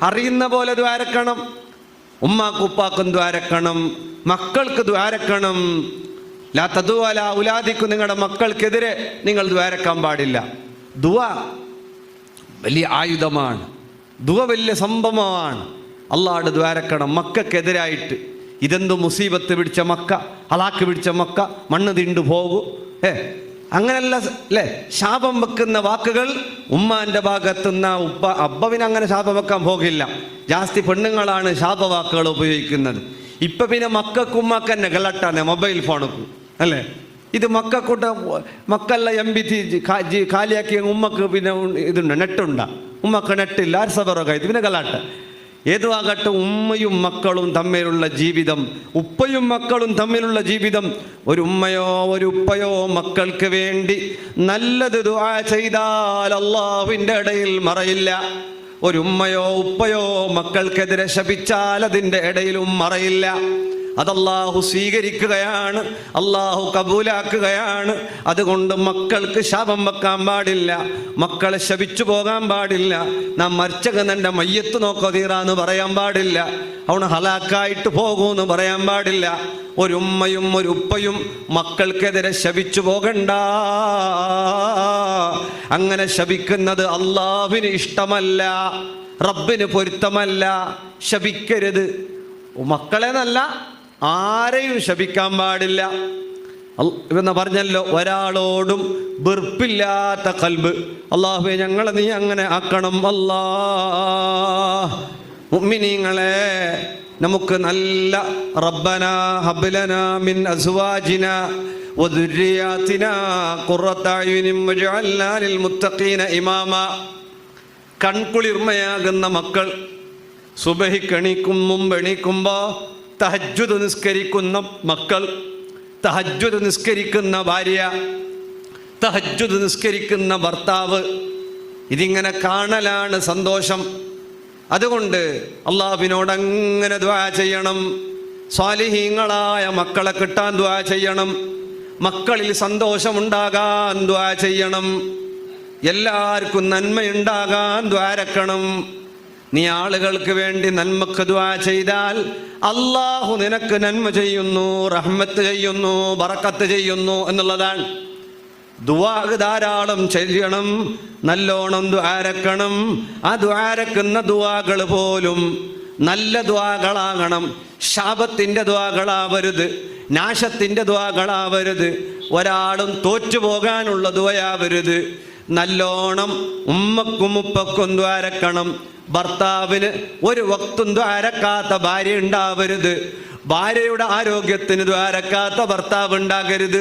അറിയുന്ന പോലെ ദ്വാരക്കണം. ഉമ്മാക്കും ഉപ്പാക്കും ദ്വാരക്കണം, മക്കൾക്ക് ദ്വാരക്കണം. ലാ തദുഅ അലാ ഔലാദിക്കും, നിങ്ങളുടെ മക്കൾക്കെതിരെ നിങ്ങൾ ദ്വാരക്കാൻ പാടില്ല. ദുആ വലിയ ആയുധമാണ്, ദുആ വലിയ സംഭവമാണ്. അള്ളാഹുവോട് ദ്വാരക്കണം മക്കൾക്കെതിരായിട്ട്. ഇതെന്തു മുസീബത്ത് പിടിച്ച മക്ക, ഹലാക്ക് പിടിച്ച മക്ക, മണ്ണ് തിണ്ടു പോകൂ, അങ്ങനെയല്ല അല്ലേ? ശാപം വെക്കുന്ന വാക്കുകൾ ഉമ്മാന്റെ ഭാഗത്തുനിന്ന് അബ്ബവിന് അങ്ങനെ ശാപം വെക്കാൻ പോകില്ല. ജാസ്തി പെണ്ണുങ്ങളാണ് ശാപവാക്കുകൾ ഉപയോഗിക്കുന്നത്. ഇപ്പം പിന്നെ മക്കൾക്ക് ഉമ്മാക്ക് തന്നെ ഗളട്ടാണ് മൊബൈൽ ഫോണുക്കും അല്ലേ? ഇത് മക്കല്ല MB കാലിയാക്കിയ ഉമ്മക്ക് പിന്നെ ഇതുണ്ട്, നെറ്റുണ്ടാ. ഉമ്മക്ക് നെറ്റില്ല, ആർസബറൊക്കെ ഇത് പിന്നെ ഗലാട്ട. ഏതുവാകട്ടെ, ഉമ്മയും മക്കളും തമ്മിലുള്ള ജീവിതം, ഉപ്പയും മക്കളും തമ്മിലുള്ള ജീവിതം. ഒരു ഉമ്മയോ ഒരു ഉപ്പയോ മക്കൾക്ക് വേണ്ടി നല്ലത് ദുആ ചെയ്താൽ അല്ലാഹുവിൻ്റെ ഇടയിൽ മറയില്ല. ഒരു ഉമ്മയോ ഉപ്പയോ മക്കൾക്കെതിരെ ശപിച്ചാൽ അതിൻ്റെ ഇടയിലും മറയില്ല. അതല്ലാഹു സ്വീകരിക്കുകയാണ്, അല്ലാഹു കബൂലാക്കുകയാണ്. അതുകൊണ്ട് മക്കൾക്ക് ശാപം വെക്കാൻ പാടില്ല, മക്കളെ ശപിച്ചു പോകാൻ പാടില്ല. നാം മരിച്ചകന്നെൻ്റെ മയ്യത്ത് നോക്കോ തീറാന്ന് പറയാൻ പാടില്ല, അവന് ഹലാക്കായിട്ട് പോകൂന്ന് പറയാൻ പാടില്ല. ഒരു ഉമ്മയും ഒരു ഉപ്പയും മക്കൾക്കെതിരെ ശപിച്ചു പോകണ്ട. അങ്ങനെ ശപിക്കുന്നത് അല്ലാഹുവിന് ഇഷ്ടമല്ല, റബ്ബിന് പൊരുത്തമല്ല. ശപിക്കരുത്. മക്കളെന്നല്ല, ആരെയും ശപിക്കാൻ പാടില്ല. എന്ന് പറഞ്ഞല്ലോ, ഒരാളോടും വെറുപ്പില്ലാത്ത ഖൽബ്. അല്ലാഹുവേ ഞങ്ങളെ നീ അങ്ങനെ ആക്കണം. മുഅ്മിനീങ്ങളെ, നമുക്ക് നല്ല റബ്ബനാ ഹബ് ലനാ മിൻ അസ്വാജിനാ വദുർരിയാതിനാ ഖുറത അയുനിൻ വജഅൽനാ ലിൽ മുത്തഖീന ഇമാമ. കൺകുളിർമയാകുന്ന മക്കൾ, സുബഹിക്ക് എണീക്കുമ്പോൾ തഹജ്ജുദ് നിസ്കരിക്കുന്ന മക്കൾ, തഹജ്ജുദ് നിസ്കരിക്കുന്ന ഭാര്യ, തഹജ്ജുദ് നിസ്കരിക്കുന്ന ഭർത്താവ്, ഇതിങ്ങനെ കാണലാണ് സന്തോഷം. അതുകൊണ്ട് അല്ലാഹുവിനോട് അങ്ങനെ ദുആ ചെയ്യണം. സ്വാലിഹീങ്ങളായ മക്കളെ കിട്ടാൻ ദുആ ചെയ്യണം. മക്കളിൽ സന്തോഷമുണ്ടാകാൻ ദുആ ചെയ്യണം. എല്ലാവർക്കും നന്മയുണ്ടാകാൻ ദ്വാരക്കണം. നീ ആളുകൾക്ക് വേണ്ടി നന്മക്ക് ദുആ ചെയ്താൽ അല്ലാഹു നിനക്ക് നന്മ ചെയ്യുന്നു, റഹ്മത്ത് ചെയ്യുന്നു, ബറക്കത്ത് ചെയ്യുന്നു എന്നുള്ളതാണ്. ദുആ ധാരാളം ചെയ്യണം, നല്ലോണം ദ്വാരക്കണം. ആ ദ്വാരക്കുന്ന ദുആകൾ പോലും നല്ല ദുആകളാകണം. ശാപത്തിൻ്റെ ദുആകളാവരുത്, നാശത്തിൻ്റെ ദുആകളാവരുത്, ഒരാളും തോറ്റുപോകാനുള്ള ദുആയാവരുത്. നല്ലോണം ഉമ്മക്കും ഉപ്പക്കും ദ്വാരക്കണം. ഭർത്താവിന് ഒരു വക്തും ദ്വാരക്കാത്ത ഭാര്യ ഉണ്ടാവരുത്, ഭാര്യയുടെ ആരോഗ്യത്തിന് ദ്വാരക്കാത്ത ഭർത്താവ് ഉണ്ടാകരുത്.